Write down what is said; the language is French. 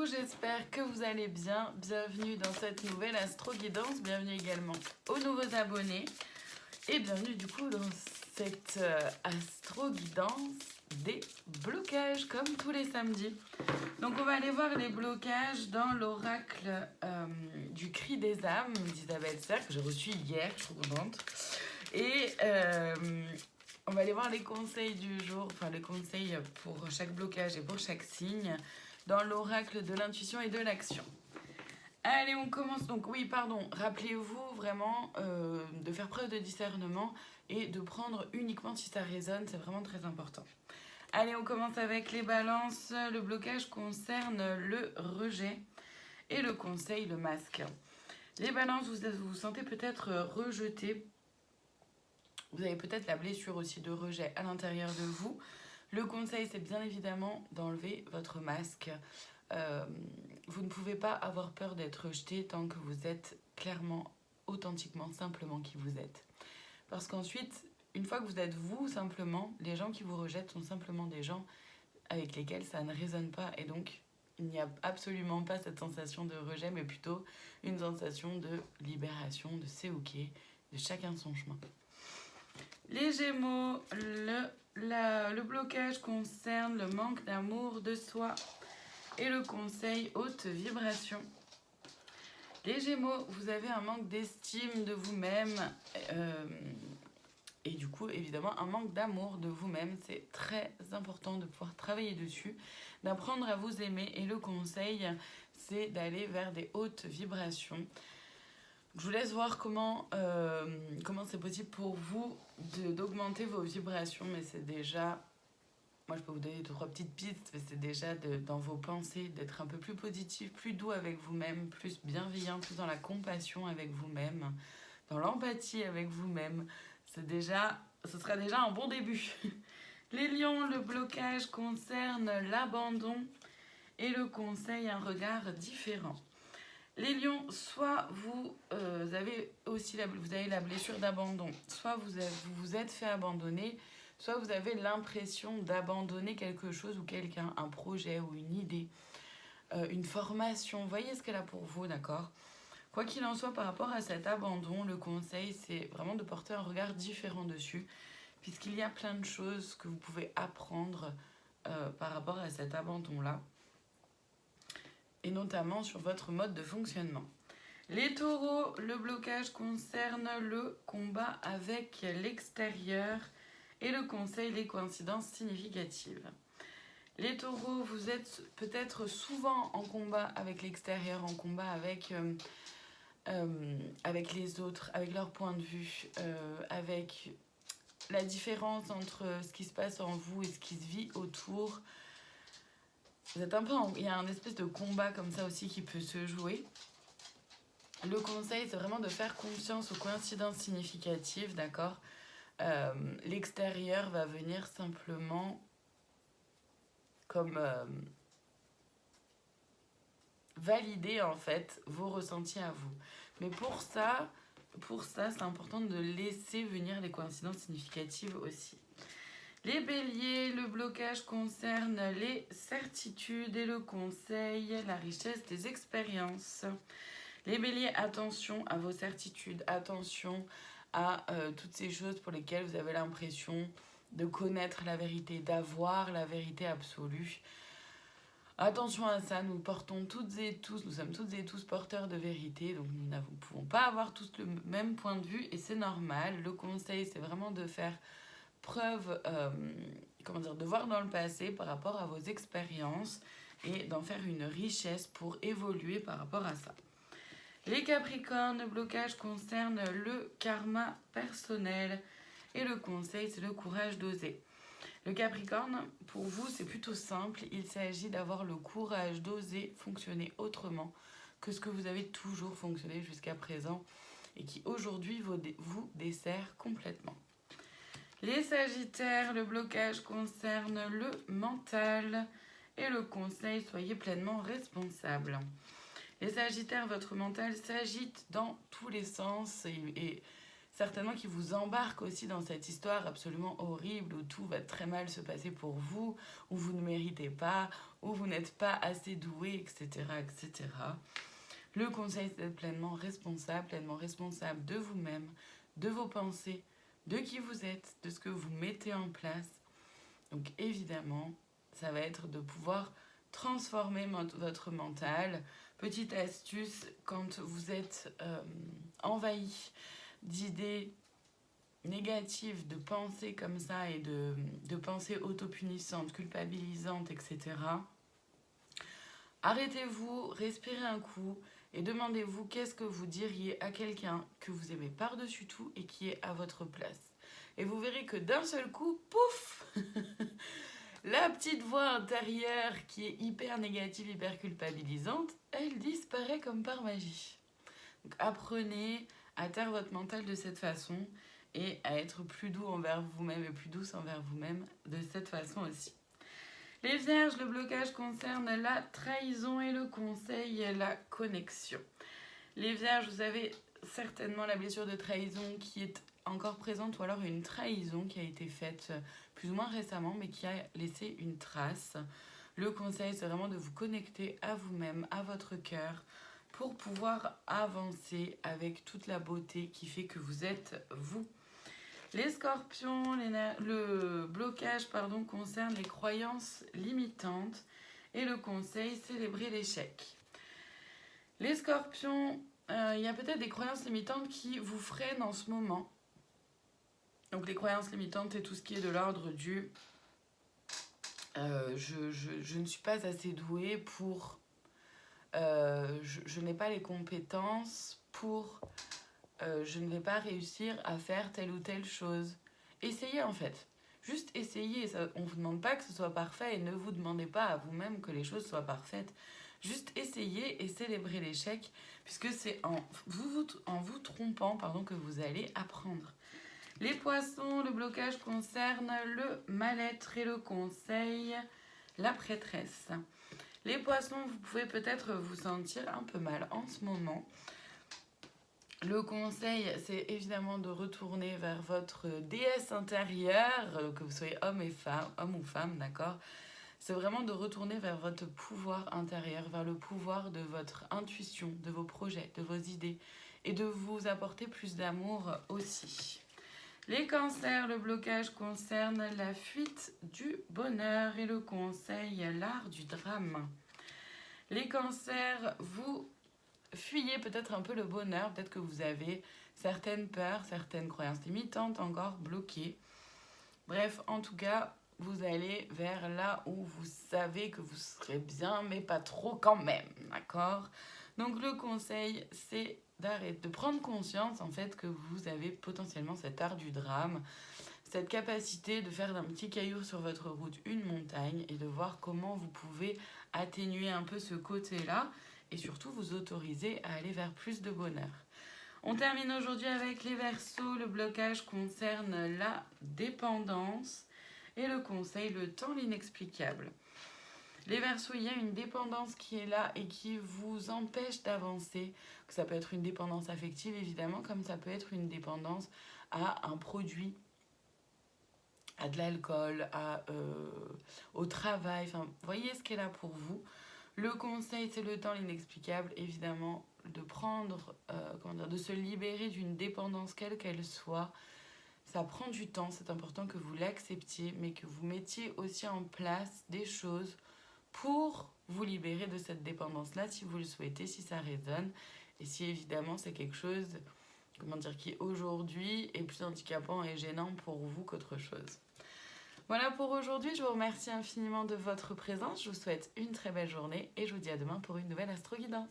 Coucou, j'espère que vous allez bien. Bienvenue dans cette nouvelle astro-guidance. Bienvenue également aux nouveaux abonnés. Et bienvenue du coup dans cette astro-guidance des blocages comme tous les samedis. Donc on va aller voir les blocages dans l'oracle du cri des âmes d'Isabelle Serre que j'ai reçu hier, je suis trop contente. Et on va aller voir les conseils du jour, enfin les conseils pour chaque blocage et pour chaque signe dans l'oracle de l'intuition et de l'action. Allez, on commence. Donc oui, pardon, rappelez-vous vraiment de faire preuve de discernement et de prendre uniquement si ça résonne, c'est vraiment très important. Allez, on commence avec les balances. Le blocage concerne le rejet et le conseil, le masque. Les balances, vous vous sentez peut-être rejeté. Vous avez peut-être la blessure aussi de rejet à l'intérieur de vous. Le conseil, c'est bien évidemment d'enlever votre masque. Vous ne pouvez pas avoir peur d'être rejeté tant que vous êtes clairement, authentiquement, simplement qui vous êtes. Parce qu'ensuite, une fois que vous êtes vous, simplement, les gens qui vous rejettent sont simplement des gens avec lesquels ça ne résonne pas. Et donc, il n'y a absolument pas cette sensation de rejet, mais plutôt une sensation de libération, de c'est ok, de chacun son chemin. Les Gémeaux, le blocage concerne le manque d'amour de soi et le conseil haute vibration. Les Gémeaux, vous avez un manque d'estime de vous-même et du coup, évidemment, un manque d'amour de vous-même. C'est très important de pouvoir travailler dessus, d'apprendre à vous aimer. Et le conseil, c'est d'aller vers des hautes vibrations. Je vous laisse voir comment c'est possible pour vous d'augmenter vos vibrations, mais c'est déjà, moi je peux vous donner 2-3 petites pistes, mais c'est déjà dans vos pensées, d'être un peu plus positif, plus doux avec vous-même, plus bienveillant, plus dans la compassion avec vous-même, dans l'empathie avec vous-même. Ce sera déjà un bon début. Les lions, le blocage concerne l'abandon et le conseil, un regard différent. Les lions, soit vous avez la blessure d'abandon, soit vous vous êtes fait abandonner, soit vous avez l'impression d'abandonner quelque chose ou quelqu'un, un projet ou une idée, une formation. Voyez ce qu'elle a pour vous, d'accord ? Quoi qu'il en soit, par rapport à cet abandon, le conseil, c'est vraiment de porter un regard différent dessus, puisqu'il y a plein de choses que vous pouvez apprendre par rapport à cet abandon-là, et notamment sur votre mode de fonctionnement. Les taureaux, le blocage concerne le combat avec l'extérieur et le conseil, les coïncidences significatives. Les taureaux, vous êtes peut-être souvent en combat avec l'extérieur, en combat avec les autres, avec leur point de vue, avec la différence entre ce qui se passe en vous et ce qui se vit autour. Vous êtes un peu il y a un espèce de combat comme ça aussi qui peut se jouer. Le conseil, c'est vraiment de faire confiance aux coïncidences significatives, d'accord ? L'extérieur va venir simplement comme valider en fait vos ressentis à vous. Mais pour ça, c'est important de laisser venir les coïncidences significatives aussi. Les béliers, le blocage concerne les certitudes et le conseil, la richesse des expériences. Les béliers, attention à vos certitudes, attention à toutes ces choses pour lesquelles vous avez l'impression de connaître la vérité, d'avoir la vérité absolue. Attention à ça, nous sommes toutes et tous porteurs de vérité, donc nous ne pouvons pas avoir tous le même point de vue et c'est normal. Le conseil, c'est vraiment de faire preuve, de voir dans le passé par rapport à vos expériences et d'en faire une richesse pour évoluer par rapport à ça. Les capricornes, le blocage concerne le karma personnel et le conseil, c'est le courage d'oser. Le capricorne, pour vous, c'est plutôt simple. Il s'agit d'avoir le courage d'oser fonctionner autrement que ce que vous avez toujours fonctionné jusqu'à présent et qui aujourd'hui vous dessert complètement. Les sagittaires, le blocage concerne le mental et le conseil, soyez pleinement responsable. Les sagittaires, votre mental s'agite dans tous les sens et certainement qui vous embarque aussi dans cette histoire absolument horrible où tout va très mal se passer pour vous, où vous ne méritez pas, où vous n'êtes pas assez doué, etc., etc. Le conseil, c'est d'être pleinement responsable de vous-même, de vos pensées, de qui vous êtes, de ce que vous mettez en place. Donc évidemment, ça va être de pouvoir transformer votre mental. Petite astuce, quand vous êtes envahi d'idées négatives, de pensées comme ça et de pensées autopunissantes, culpabilisantes, etc., arrêtez-vous, respirez un coup et demandez-vous qu'est-ce que vous diriez à quelqu'un que vous aimez par-dessus tout et qui est à votre place. Et vous verrez que d'un seul coup, pouf la petite voix intérieure qui est hyper négative, hyper culpabilisante, elle disparaît comme par magie. Donc apprenez à taire votre mental de cette façon et à être plus doux envers vous-même et plus douce envers vous-même de cette façon aussi. Les Vierges, le blocage concerne la trahison et le conseil, la connexion. Les Vierges, vous avez certainement la blessure de trahison qui est encore présente ou alors une trahison qui a été faite plus ou moins récemment mais qui a laissé une trace. Le conseil, c'est vraiment de vous connecter à vous-même, à votre cœur pour pouvoir avancer avec toute la beauté qui fait que vous êtes vous. Les Scorpions, le blocage concerne les croyances limitantes et le conseil, célébrer l'échec. Les Scorpions, il y a peut-être des croyances limitantes qui vous freinent en ce moment. Donc les croyances limitantes, c'est tout ce qui est de l'ordre du je ne suis pas assez douée pour... je n'ai pas les compétences pour... je ne vais pas réussir à faire telle ou telle chose. Essayez en fait. Juste essayez. On ne vous demande pas que ce soit parfait et ne vous demandez pas à vous-même que les choses soient parfaites. Juste essayez et célébrez l'échec puisque c'est en vous trompant que vous allez apprendre. Les Poissons, le blocage concerne le mal-être et le conseil, la prêtresse. Les Poissons, vous pouvez peut-être vous sentir un peu mal en ce moment. Le conseil, c'est évidemment de retourner vers votre déesse intérieure, que vous soyez homme ou femme, d'accord ? C'est vraiment de retourner vers votre pouvoir intérieur, vers le pouvoir de votre intuition, de vos projets, de vos idées, et de vous apporter plus d'amour aussi. Les Cancers, le blocage concerne la fuite du bonheur et le conseil, l'art du drame. Les Cancers, vous fuyez peut-être un peu le bonheur, peut-être que vous avez certaines peurs, certaines croyances limitantes encore bloquées. Bref, en tout cas, vous allez vers là où vous savez que vous serez bien, mais pas trop quand même, d'accord ? Donc le conseil, c'est de prendre conscience en fait que vous avez potentiellement cet art du drame, cette capacité de faire d'un petit caillou sur votre route une montagne et de voir comment vous pouvez atténuer un peu ce côté-là et surtout vous autoriser à aller vers plus de bonheur. On termine aujourd'hui avec les Verseaux. Le blocage concerne la dépendance et le conseil, le temps, l'inexplicable. Les Verseaux, il y a une dépendance qui est là et qui vous empêche d'avancer. Ça peut être une dépendance affective, évidemment, comme ça peut être une dépendance à un produit, à de l'alcool, au travail. Enfin, voyez ce qui est là pour vous. Le conseil, c'est le temps, l'inexplicable, évidemment, de prendre, de se libérer d'une dépendance quelle qu'elle soit. Ça prend du temps, c'est important que vous l'acceptiez, mais que vous mettiez aussi en place des choses pour vous libérer de cette dépendance-là, si vous le souhaitez, si ça résonne, et si évidemment c'est quelque chose, qui aujourd'hui est plus handicapant et gênant pour vous qu'autre chose. Voilà pour aujourd'hui, je vous remercie infiniment de votre présence, je vous souhaite une très belle journée et je vous dis à demain pour une nouvelle Astro Guidance.